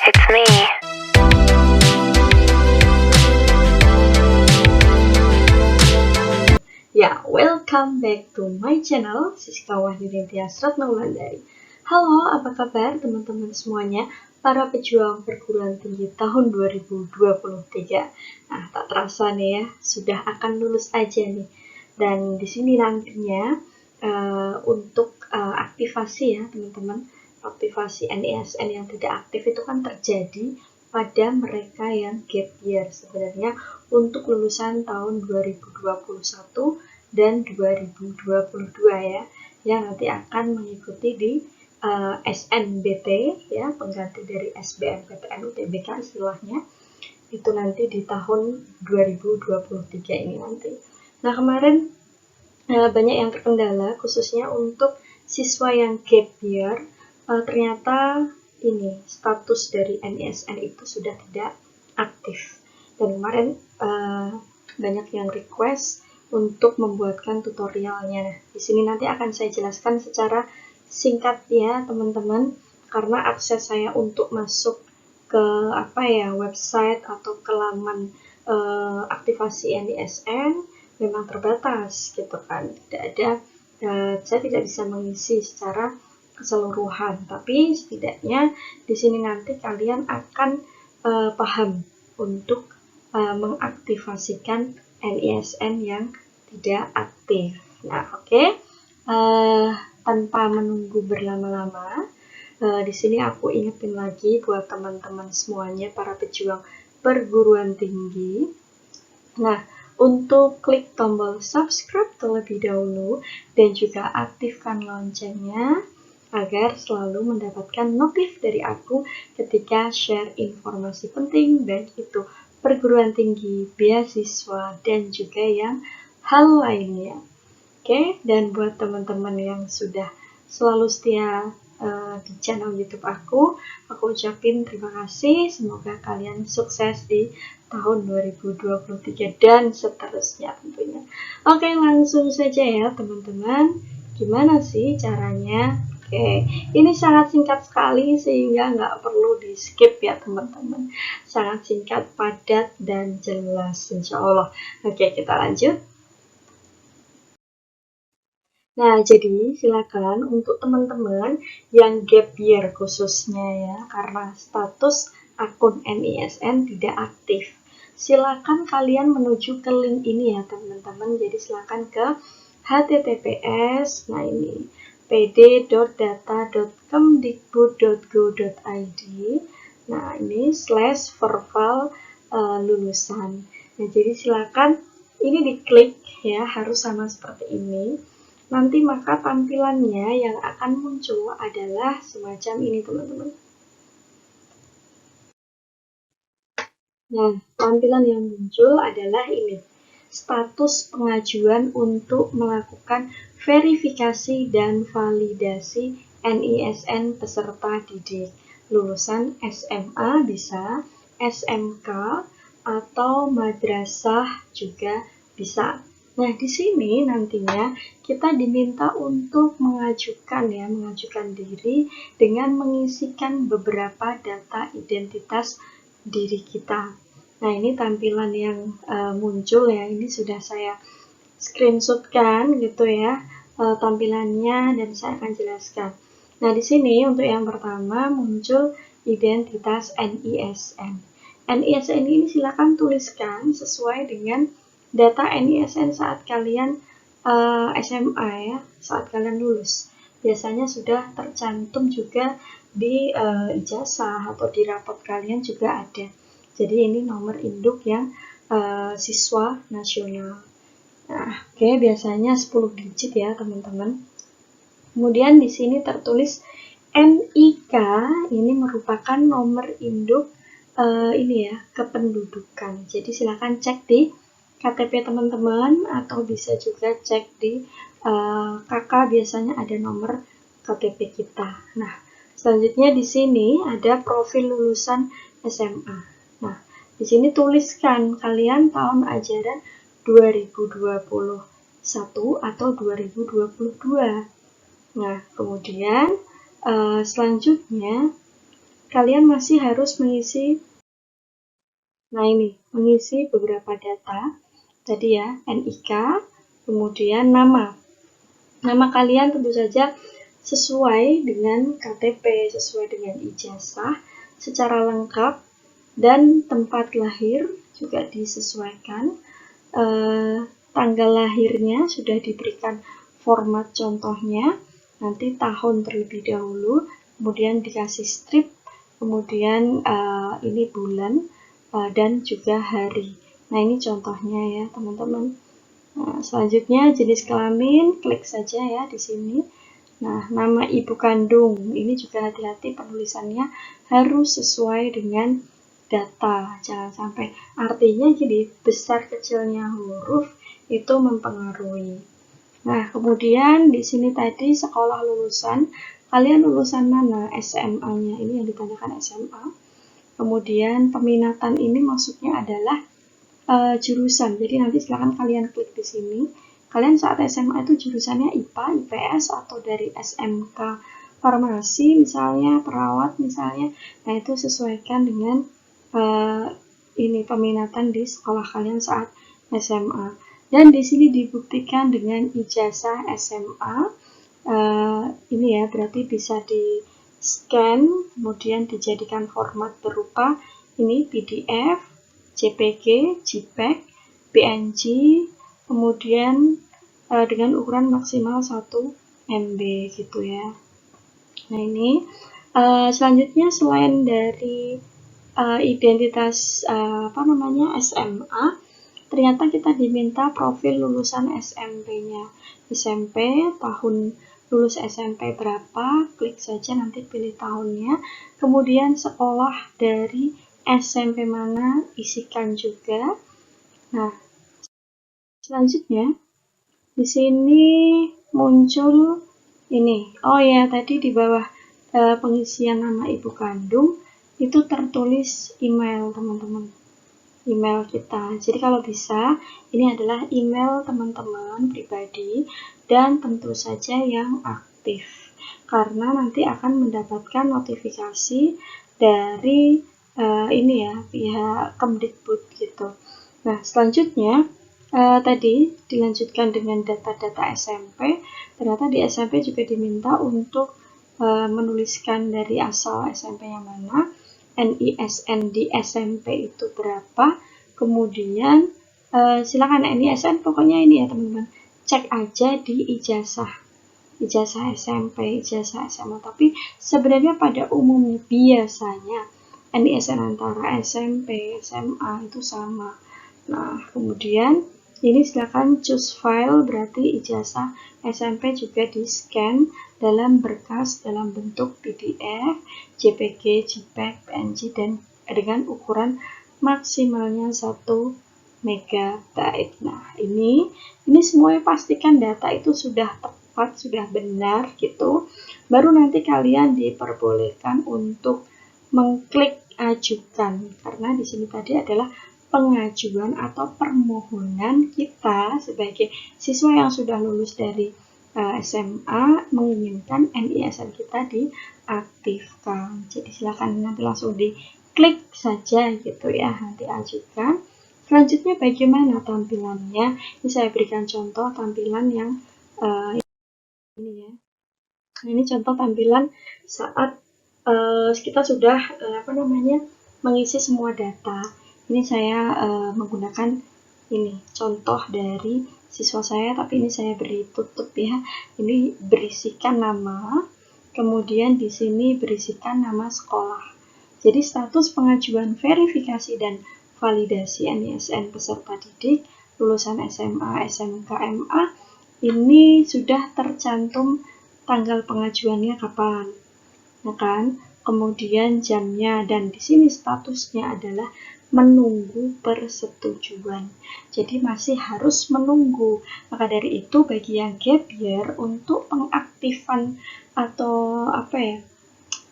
It's me. Ya, welcome back to my channel, Siska Wahyudintias Ratnawulandari. Halo, apa kabar teman-teman semuanya, para pejuang perguruan tinggi tahun 2023. Nah, tak terasa nih ya, sudah akan lulus aja nih. Dan di sini nantinya untuk aktivasi ya teman-teman, aktivasi NISN yang tidak aktif itu kan terjadi pada mereka yang gap year sebenarnya untuk lulusan tahun 2021 dan 2022 ya, yang nanti akan mengikuti di SNBT ya, pengganti dari SBMPTN UTBK istilahnya, itu nanti di tahun 2023 ini nanti. Nah, kemarin banyak yang terkendala khususnya untuk siswa yang gap year, ternyata ini status dari NISN itu sudah tidak aktif. Dan kemarin banyak yang request untuk membuatkan tutorialnya. Nah, di sini nanti akan saya jelaskan secara singkat ya teman-teman, karena akses saya untuk masuk ke website atau ke laman aktivasi NISN memang terbatas gitu kan. Tidak ada, saya tidak bisa mengisi secara keseluruhan, tapi setidaknya di sini nanti kalian akan paham untuk mengaktifasikan NISN yang tidak aktif. Nah, oke. Tanpa menunggu berlama-lama, di sini aku ingetin lagi buat teman-teman semuanya, para pejuang perguruan tinggi. Nah, untuk klik tombol subscribe terlebih dahulu dan juga aktifkan loncengnya agar selalu mendapatkan notif dari aku ketika share informasi penting, baik itu perguruan tinggi, beasiswa, dan juga yang hal lainnya. Oke, dan buat teman-teman yang sudah selalu setia di channel YouTube aku ucapin terima kasih. Semoga kalian sukses di tahun 2023 dan seterusnya tentunya. Oke, langsung saja ya teman-teman. Gimana sih caranya? Oke, ini sangat singkat sekali sehingga nggak perlu di skip ya teman-teman. Sangat singkat, padat, dan jelas insya Allah. Oke, kita lanjut. Nah, jadi silakan untuk teman-teman yang gap year khususnya ya, karena status akun NISN tidak aktif. Silakan kalian menuju ke link ini ya teman-teman. Jadi silakan ke https, nah ini pd.data.kemdikbud.go.id. Nah, ini /verbal lulusan. Nah, jadi silakan ini diklik ya, harus sama seperti ini. Nanti maka tampilannya yang akan muncul adalah semacam ini teman-teman. Nah, tampilan yang muncul adalah ini. Status pengajuan untuk melakukan verifikasi dan validasi NISN peserta didik. Lulusan SMA bisa, SMK, atau madrasah juga bisa. Nah, di sini nantinya kita diminta untuk mengajukan diri dengan mengisikan beberapa data identitas diri kita. Nah, ini tampilan yang muncul ya, ini sudah saya screenshotkan gitu ya tampilannya, dan saya akan jelaskan. Nah, di sini untuk yang pertama muncul identitas NISN. NISN ini silakan tuliskan sesuai dengan data NISN saat kalian SMA ya, saat kalian lulus. Biasanya sudah tercantum juga di ijazah atau di rapot kalian juga ada. Jadi ini nomor induk yang siswa nasional. Nah, oke, biasanya 10 digit ya teman-teman. Kemudian di sini tertulis NIK, ini merupakan nomor induk ini ya, kependudukan. Jadi silakan cek di KTP teman-teman, atau bisa juga cek di KK, biasanya ada nomor KTP kita. Nah, selanjutnya di sini ada profil lulusan SMA. Nah, di sini tuliskan kalian tahun ajaran 2021 atau 2022. Nah, kemudian selanjutnya kalian masih harus mengisi, mengisi beberapa data tadi ya, NIK, kemudian nama. Nama kalian tentu saja sesuai dengan KTP, sesuai dengan ijazah secara lengkap, dan tempat lahir juga disesuaikan. Tanggal lahirnya sudah diberikan format contohnya, nanti tahun terlebih dahulu, kemudian dikasih strip, kemudian ini bulan, dan juga hari. Nah, ini contohnya ya teman-teman. Nah, selanjutnya jenis kelamin, klik saja ya di sini. Nah, nama ibu kandung, ini juga hati-hati penulisannya harus sesuai dengan data, jangan sampai artinya jadi besar kecilnya huruf itu mempengaruhi. Nah, kemudian di sini tadi sekolah lulusan, kalian lulusan mana? SMA-nya, ini yang ditandakan SMA. Kemudian peminatan ini maksudnya adalah jurusan, jadi nanti silakan kalian klik di sini. Kalian saat SMA itu jurusannya IPA, IPS, atau dari SMK farmasi misalnya, perawat misalnya. Nah, itu sesuaikan dengan ini peminatan di sekolah kalian saat SMA. Dan di sini dibuktikan dengan ijazah SMA. Ini ya, berarti bisa di scan, kemudian dijadikan format berupa ini PDF, JPG, JPEG, PNG, kemudian dengan ukuran maksimal 1 MB gitu ya. Nah, ini selanjutnya selain dari identitas SMA, ternyata kita diminta profil lulusan SMP-nya. SMP, tahun lulus SMP berapa, klik saja nanti pilih tahunnya. Kemudian sekolah dari SMP mana, isikan juga. Nah, selanjutnya di sini muncul ini. Oh ya, tadi di bawah pengisian nama ibu kandung itu tertulis email teman-teman, email kita. Jadi kalau bisa, ini adalah email teman-teman pribadi dan tentu saja yang aktif, karena nanti akan mendapatkan notifikasi dari ini ya, pihak Kemdikbud gitu. Nah, selanjutnya tadi dilanjutkan dengan data-data SMP. Ternyata di SMP juga diminta untuk menuliskan dari asal SMP yang mana, NISN di SMP itu berapa, kemudian silakan NISN, pokoknya ini ya teman-teman, cek aja di ijazah SMP, ijazah SMA. Tapi sebenarnya pada umumnya biasanya NISN antara SMP, SMA itu sama. Nah, kemudian ini silakan choose file, berarti ijazah SMP juga di scan dalam berkas dalam bentuk PDF, JPG, JPEG, PNG, dan dengan ukuran maksimalnya 1 MB. Nah, ini semuanya pastikan data itu sudah tepat, sudah benar gitu. Baru nanti kalian diperbolehkan untuk mengklik ajukan, karena di sini tadi adalah pengajuan atau permohonan kita sebagai siswa yang sudah lulus dari SMA menginginkan NISN kita diaktifkan. Jadi silakan nanti langsung diklik saja gitu ya, nanti ajukan. Selanjutnya bagaimana tampilannya? Ini saya berikan contoh tampilan yang ini ya. Nah, ini contoh tampilan saat kita sudah mengisi semua data. Ini saya menggunakan ini contoh dari siswa saya, tapi ini saya beri tutup ya. Ini berisikan nama, kemudian di sini berisikan nama sekolah. Jadi status pengajuan verifikasi dan validasi NISN peserta didik lulusan SMA, SMK, MA ini sudah tercantum tanggal pengajuannya kapan, ya kan? Kemudian jamnya, dan di sini statusnya adalah menunggu persetujuan. Jadi masih harus menunggu. Maka dari itu bagi yang gap year, untuk pengaktifan atau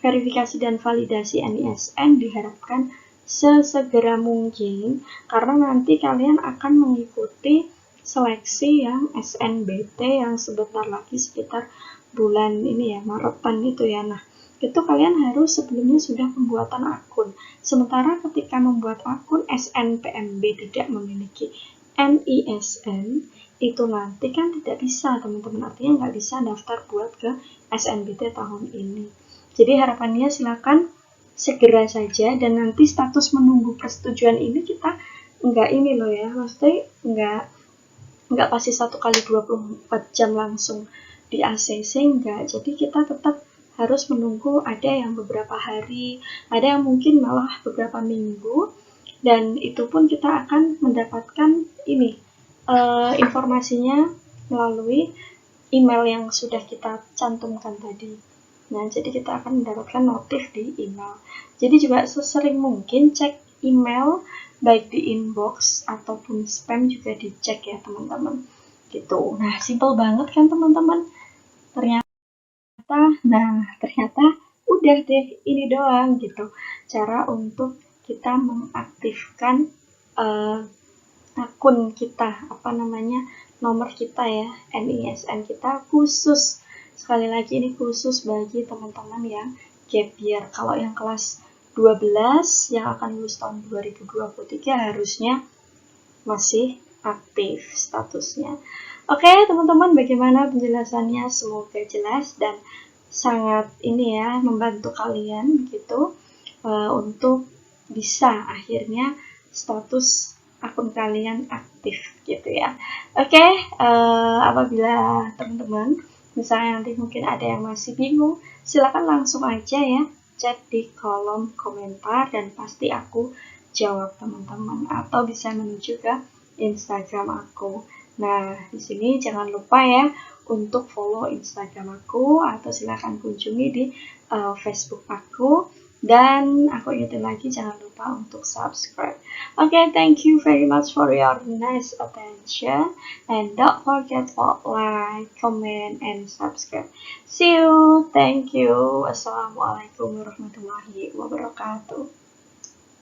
verifikasi dan validasi NISN diharapkan sesegera mungkin, karena nanti kalian akan mengikuti seleksi yang SNBT yang sebentar lagi sekitar bulan ini ya, Maretan itu ya. Nah, itu kalian harus sebelumnya sudah pembuatan akun. Sementara ketika membuat akun SNPMB tidak memiliki NISN, itu nanti kan tidak bisa teman-teman, artinya nggak bisa daftar buat ke SNBT tahun ini. Jadi harapannya silakan segera saja, dan nanti status menunggu persetujuan ini kita nggak ini loh ya, maksudnya nggak pasti 1 kali 24 jam langsung di ACC, enggak. Jadi kita tetap harus menunggu, ada yang beberapa hari, ada yang mungkin malah beberapa minggu, dan itu pun kita akan mendapatkan ini informasinya melalui email yang sudah kita cantumkan tadi. Nah, jadi kita akan mendapatkan notif di email. Jadi juga sesering mungkin cek email, baik di inbox ataupun spam juga dicek ya teman-teman. Gitu. Nah, simple banget kan teman-teman? Ternyata udah deh, ini doang gitu. Cara untuk kita mengaktifkan akun kita, nomor kita ya, NISN kita khusus. Sekali lagi ini khusus bagi teman-teman yang gap year. Kalau yang kelas 12 yang akan lulus tahun 2023 harusnya masih aktif statusnya. Oke, teman-teman, bagaimana penjelasannya? Semoga jelas dan sangat ini ya, membantu kalian gitu untuk bisa akhirnya status akun kalian aktif gitu ya. Oke, apabila teman-teman misalnya nanti mungkin ada yang masih bingung, silakan langsung aja ya chat di kolom komentar dan pasti aku jawab teman-teman, atau bisa menuju ke Instagram aku. Nah, di sini jangan lupa ya untuk follow Instagram aku, atau silakan kunjungi di Facebook aku. Dan aku ingetin lagi, jangan lupa untuk subscribe. Okay, thank you very much for your nice attention. And don't forget to like, comment, and subscribe. See you. Thank you. Assalamualaikum warahmatullahi wabarakatuh.